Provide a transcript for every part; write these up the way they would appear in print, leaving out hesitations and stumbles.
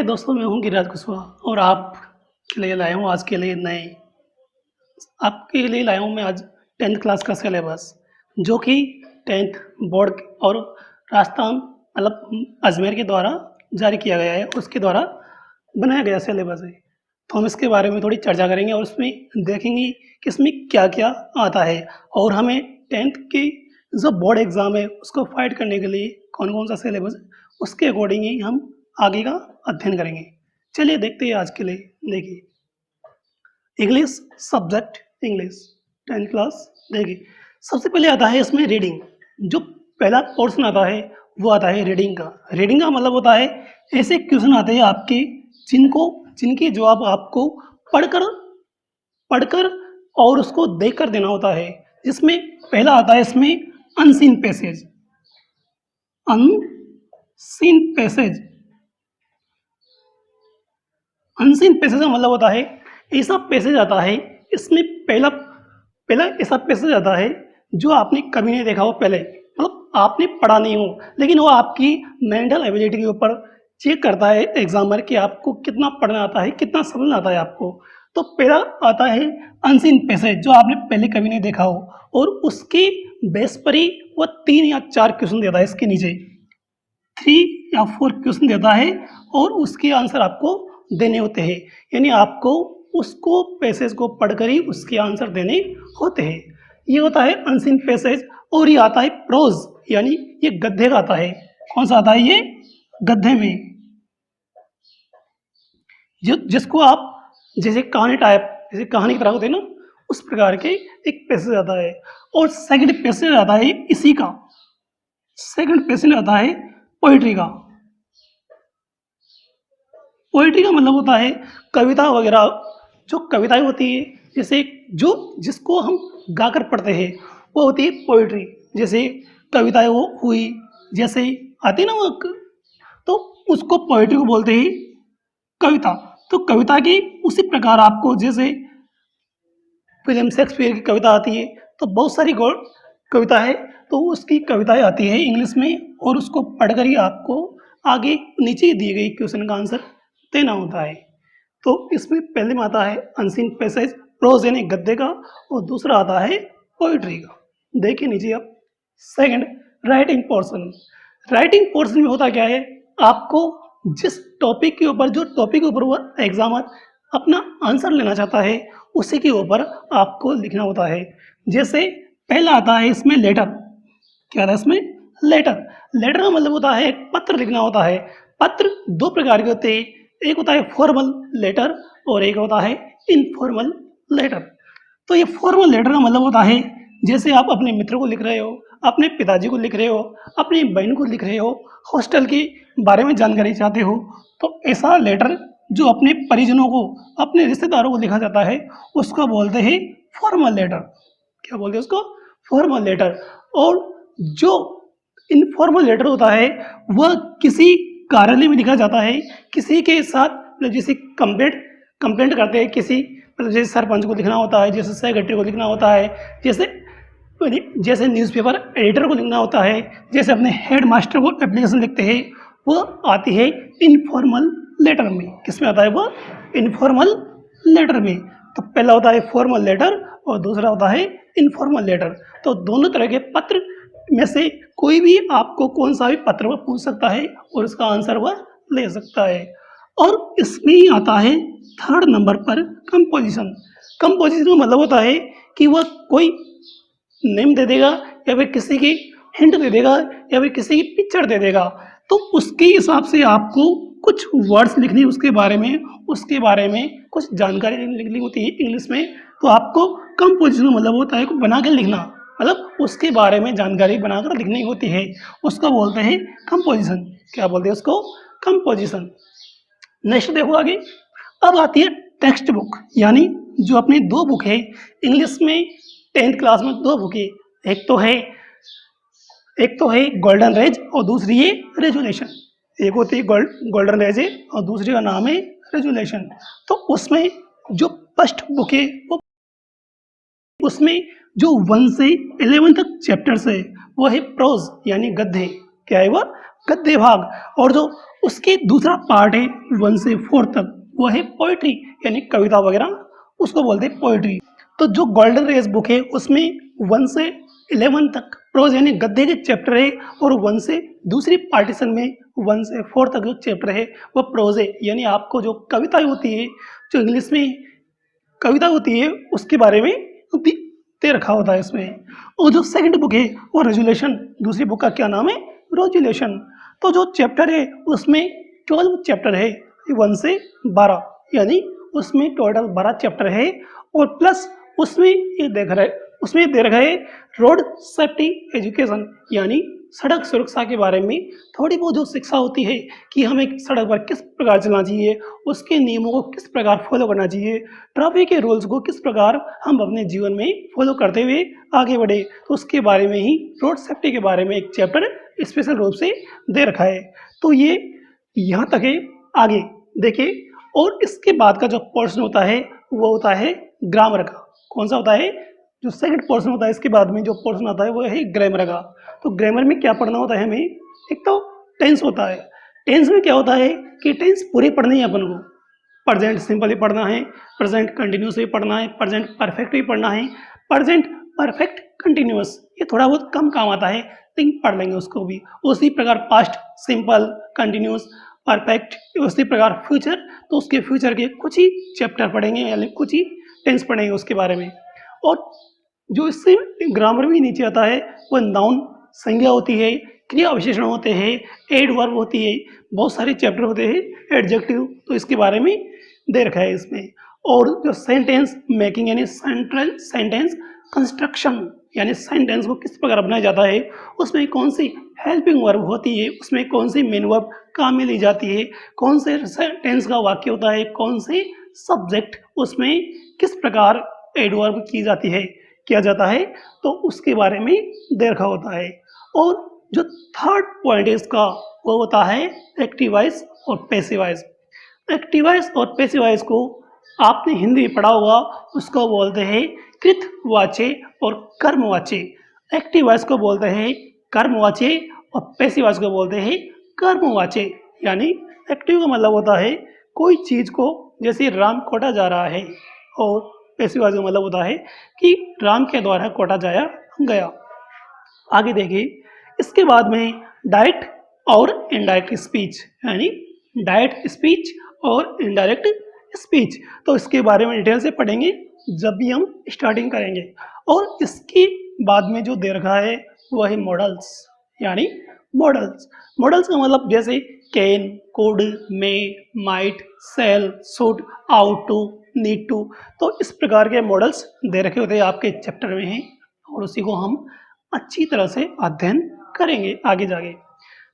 हाय दोस्तों, मैं हूँ गिरिराज कुशवाहा और आप के लिए लाया हूँ आज के लिए नए आपके लिए लाया हूँ मैं आज 10th क्लास का सिलेबस, जो कि 10th बोर्ड और राजस्थान अजमेर के द्वारा जारी किया गया है, उसके द्वारा बनाया गया सिलेबस है। तो हम इसके बारे में थोड़ी चर्चा करेंगे और उसमें देखेंगे कि इसमें क्या-क्या आता है और हमें 10th की जो बोर्ड एग्ज़ाम है उसको फाइट करने के लिए कौन-कौन सा सिलेबस है, उसके अकॉर्डिंग ही हम आगे का अध्ययन करेंगे। चलिए देखते हैं आज के लिए। देखिए, English subject, English 10th class. देखिए, सबसे पहले आता है इसमें रीडिंग। जो पहला पोर्शन आता है वो आता है रीडिंग का। रीडिंग का मतलब होता है ऐसे क्वेश्चन आते हैं आपके जिनके जवाब आपको पढ़कर पढ़कर और उसको देखकर देना होता है। जिसमें पहला आता है इसमें unseen passage. Unseen passage unseen passage का मतलब होता है ऐसा पैसेज आता है, इसमें पहला पहला ऐसा पैसेज आता है जो आपने कभी नहीं देखा हो पहले, मतलब आपने पढ़ा नहीं हो, लेकिन वो आपकी मेंटल एबिलिटी के ऊपर चेक करता है एग्जामर कि आपको कितना पढ़ना आता है, कितना समझना आता है आपको। तो पहला आता है अनसीन पैसेज, जो आपने पहले कभी नहीं देखा हो, और उसकी बेस पर ही वो 3 या 4 क्वेश्चन देता है। इसके नीचे 3 या 4 क्वेश्चन देता है और उसके आंसर आपको देने होते हैं, यानी आपको उसको पैसेज को पढ़कर ही उसके आंसर देने होते हैं। ये होता है अनसीन पैसेज। और ये आता है प्रोज, यानी ये गद्य का आता है। कौन सा आता है ये? गद्य में, जिसको आप जैसे कहानी टाइप, जैसे कहानी की तरह होते हैं ना, उस प्रकार के एक पैसेज आता है। और सेकंड पैसेज आता है इसी का, सेकंड पैसेज आता है पोइट्री का। पोइट्री का मतलब होता है कविता वगैरह, जो कविताएं होती है, जैसे जो जिसको हम गाकर पढ़ते हैं वो होती है पोइट्री। जैसे कविताएं वो हुई, जैसे आती ना वो तो उसको पोइट्री को बोलते हैं कविता। तो कविता की उसी प्रकार आपको, जैसे विलियम शेक्सपियर की कविता आती है, तो बहुत सारी कविता है, तो उसकी कविताएं आती है इंग्लिश में, और उसको पढ़कर ही आपको आगे नीचे दिए गए क्वेश्चन का आंसर देना होता है। तो इसमें पहले में आता है अनसीन पैसेज, प्रोज यानी गद्य का, और दूसरा आता है पोइट्री का। देखिए नीचे आप second writing portion. Writing portion में होता क्या है, आपको जिस टॉपिक के ऊपर, जो टॉपिक के ऊपर वो एग्जामर अपना आंसर लेना चाहता है, उसी के ऊपर आपको लिखना होता है। जैसे पहला आता है इसमें लेटर। क्या आता है इसमें? लेटर। लेटर का मतलब होता है एक पत्र लिखना होता है। पत्र 2 प्रकार के होते हैं, एक होता है फॉर्मल लेटर और एक होता है इनफॉर्मल लेटर। तो ये फॉर्मल लेटर का मतलब होता है जैसे आप अपने मित्र को लिख रहे हो, अपने पिताजी को लिख रहे हो, अपनी बहन को लिख रहे हो, हॉस्टल के बारे में जानकारी चाहते हो, तो ऐसा लेटर जो अपने परिजनों को, अपने रिश्तेदारों को लिखा जाता है, उसको बोलते हैं फॉर्मल लेटर। क्या बोलते हैं उसको? Formal letter. और जो इनफॉर्मल लेटर होता है वह किसी कार्यालय में लिखा जाता है, किसी के साथ, मतलब जैसे कंप्लेंट करते हैं किसी, मतलब जैसे सरपंच को लिखना होता है, जैसे सेक्रेटरी को लिखना होता है, जैसे न्यूज़पेपर एडिटर को लिखना होता है, जैसे अपने हेड मास्टर को एप्लीकेशन लिखते हैं, वो आती है इनफॉर्मल लेटर में। किसमें आता है वो? इनफॉर्मल लेटर में। तो पहला होता है फॉर्मल लेटर और दूसरा होता है इनफॉर्मल लेटर। तो दोनों तरह के पत्र में से कोई भी आपको कौन सा भी पत्र वह पूछ सकता है और उसका आंसर वह ले सकता है। और इसमें ही आता है थर्ड नंबर पर कंपोजिशन। कंपोजिशन का मतलब होता है कि वह कोई नेम दे देगा, या फिर किसी की हिंट दे देगा, या फिर किसी की पिक्चर दे देगा, तो उसके हिसाब से आपको कुछ वर्ड्स लिखनी, उसके बारे में कुछ जानकारी लिखनी होती है इंग्लिश में। तो आपको कंपोजिशन मतलब होता है बना के लिखना, मतलब उसके बारे में जानकारी बनाकर लिखनी होती है, उसको बोलते हैं कंपोजिशन। क्या बोलते हैं उसको? कंपोजिशन। नेक्स्ट देखो आगे, अब आती है टेक्स्ट बुक, यानी जो अपनी 2 बुक है इंग्लिश में 10th क्लास में, 2 बुक है। एक तो है गोल्डन रेज और दूसरी है रेजुलेशन। एक होती है गोल्डन रेज और दूसरी का नाम है रेजुलेशन। तो उसमें जो फर्स्ट बुक है वो, उसमें जो 1 से 11 तक चैप्टर्स है वो है प्रोज यानी गद्य। क्या है वह गद्य भाग। और जो उसके दूसरा पार्ट है 1 से 4 तक वो है पोइट्री यानी कविता वगैरह, उसको बोलते हैं पोइट्री। तो जो गोल्डन रेस बुक है उसमें 1 से 11 तक प्रोज यानी गद्य के चैप्टर है, और 1 से दूसरी पार्टीशन में 1 से 4 तक जो चैप्टर है वो प्रोज है, यानी आपको जो कविताएं होती है, जो इंग्लिश में कविता होती है उसके बारे में दे रखा होता है इसमें। और जो सेकंड बुक है वो रेजुलेशन, दूसरी बुक का क्या नाम है, रेजुलेशन। तो जो चैप्टर है उसमें 12 चैप्टर है 1 से 12, यानी उसमें टोटल 12 चैप्टर है। और प्लस उसमें ये दे रखा है रोड सेफ्टी एजुकेशन, यानी सड़क सुरक्षा के बारे में थोड़ी बहुत जो शिक्षा होती है कि हमें सड़क पर किस प्रकार चलना चाहिए, उसके नियमों को किस प्रकार फॉलो करना चाहिए, ट्रैफिक के रूल्स को किस प्रकार हम अपने जीवन में फॉलो करते हुए आगे बढ़े, तो उसके बारे में ही रोड सेफ्टी के बारे में एक चैप्टर स्पेशल रूप से दे रखा है। तो ये यहाँ तक है। आगे देखिए, और इसके बाद का जो पोर्शन होता है वो होता है ग्रामर का। कौन सा होता है, जो सेकंड पोर्शन होता है इसके बाद में जो पोर्शन आता है वो है ग्रामर का। तो ग्रामर में क्या पढ़ना होता है हमें, एक तो टेंस होता है। टेंस में क्या होता है कि टेंस पूरी पढ़नी है अपन को, प्रेजेंट सिंपल भी पढ़ना है, प्रेजेंट कंटिन्यूस भी पढ़ना है, प्रेजेंट परफेक्ट भी पढ़ना है, प्रेजेंट परफेक्ट कंटिन्यूस ये थोड़ा बहुत कम काम आता है लेकिन पढ़ लेंगे उसको भी। उसी प्रकार पास्ट सिंपल कंटिन्यूस परफेक्ट, उसी प्रकार फ्यूचर, तो उसके फ्यूचर के कुछ ही चैप्टर पढ़ेंगे यानी कुछ ही टेंस पढ़ेंगे उसके बारे में। और जो इससे ग्रामर भी नीचे आता है वो नाउन संज्ञा होती है, क्रिया विशेषण होते हैं, एडवर्ब होती है, बहुत सारे चैप्टर होते हैं, एडजेक्टिव, तो इसके बारे में दे रखा है इसमें। और जो सेंटेंस मेकिंग यानी सेंटेंस कंस्ट्रक्शन, यानी सेंटेंस को किस प्रकार बनाया जाता है, उसमें कौन सी हेल्पिंग वर्ब होती है, उसमें कौन सी मेन वर्ब काम में ली जाती है, कौन से टेंस का वाक्य होता है, कौन से सब्जेक्ट उसमें किस प्रकार एडवर्ब की जाती है, किया जाता है, तो उसके बारे में दे रखा होता है। और जो थर्ड पॉइंट है इसका वो होता है एक्टिव वॉइस और पैसिव वॉइस। एक्टिव वॉइस और पैसिव वॉइस को आपने हिंदी में पढ़ा होगा, उसको बोलते हैं कृतवाच्य और कर्मवाच्य। एक्टिव वॉइस को बोलते हैं कर्मवाच्य और पैसिव वॉइस को बोलते हैं कर्मवाच्य। यानी एक्टिव का मतलब होता है कोई चीज को, जैसे राम कोटा जा रहा है, और पैसिव वॉइस का मतलब होता है कि राम के द्वारा कोटा जाया गया। आगे देखिए, इसके बाद में डायरेक्ट और इनडायरेक्ट स्पीच, यानी डायरेक्ट स्पीच और इनडायरेक्ट स्पीच, तो इसके बारे में डिटेल से पढ़ेंगे जब भी हम स्टार्टिंग करेंगे। और इसके बाद में जो दे रखा है वह है मॉडल्स, यानी मॉडल्स। मॉडल्स का मतलब जैसे can, could, may, might, shall, should, ought to, need to, तो इस प्रकार के मॉडल्स दे रखे होते हैं आपके चैप्टर में हैं, और उसी को हम अच्छी तरह से अध्ययन करेंगे आगे जाके।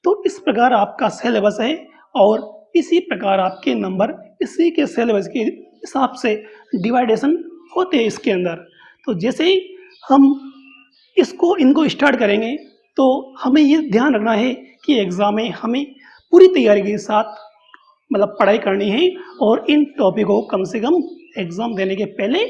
तो इस प्रकार आपका सिलेबस है, और इसी प्रकार आपके नंबर इसी के सिलेबस के हिसाब से डिवाइडेशन होते हैं इसके अंदर। तो जैसे ही हम इनको स्टार्ट करेंगे तो हमें ये ध्यान रखना है कि एग्ज़ाम में हमें पूरी तैयारी के साथ मतलब पढ़ाई करनी है, और इन टॉपिक को कम से कम एग्ज़ाम देने के पहले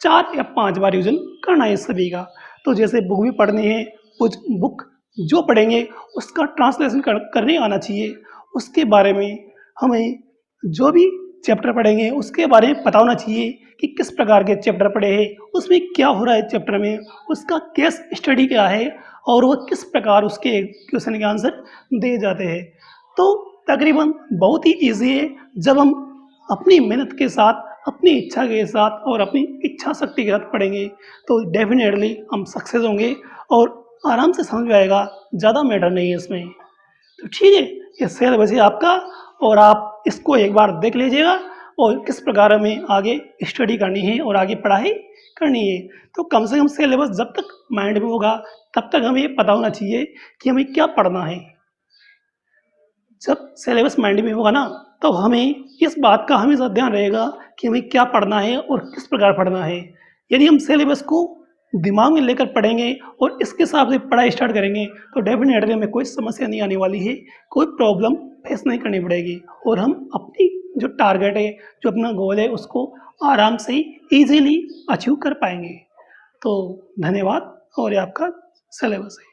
4 या 5 बार रिविजन करना है सभी का। तो जैसे बुक भी पढ़नी है, कुछ बुक जो पढ़ेंगे उसका ट्रांसलेशन करने आना चाहिए, उसके बारे में हमें जो भी चैप्टर पढ़ेंगे उसके बारे में पता होना चाहिए कि किस प्रकार के चैप्टर पढ़े हैं, उसमें क्या हो रहा है चैप्टर में, उसका केस स्टडी क्या है, और वो किस प्रकार उसके क्वेश्चन के आंसर दिए जाते हैं। तो तकरीबन बहुत ही ईजी है, जब हम अपनी मेहनत के साथ, अपनी इच्छा के साथ और अपनी इच्छा शक्ति के साथ पढ़ेंगे तो डेफिनेटली हम सक्सेस होंगे, और आराम से समझ में आएगा, ज़्यादा मैटर नहीं है इसमें। तो ठीक है, ये सिलेबस है आपका, और आप इसको एक बार देख लीजिएगा और किस प्रकार हमें आगे स्टडी करनी है और आगे पढ़ाई करनी है। तो कम से कम सिलेबस जब तक माइंड में होगा तब तक हमें पता होना चाहिए कि हमें क्या पढ़ना है। जब सिलेबस माइंड में होगा ना, तो हमें इस बात का हमेशा ध्यान रहेगा कि हमें क्या पढ़ना है और किस प्रकार पढ़ना है। यदि हम सिलेबस को दिमाग में लेकर पढ़ेंगे और इसके हिसाब से पढ़ाई स्टार्ट करेंगे तो डेफिनेटली हमें कोई समस्या नहीं आने वाली है, कोई प्रॉब्लम फेस नहीं करनी पड़ेगी, और हम अपनी जो टारगेट है, जो अपना गोल है, उसको आराम से ईजीली अचीव कर पाएंगे। तो धन्यवाद, और ये आपका सिलेबस है।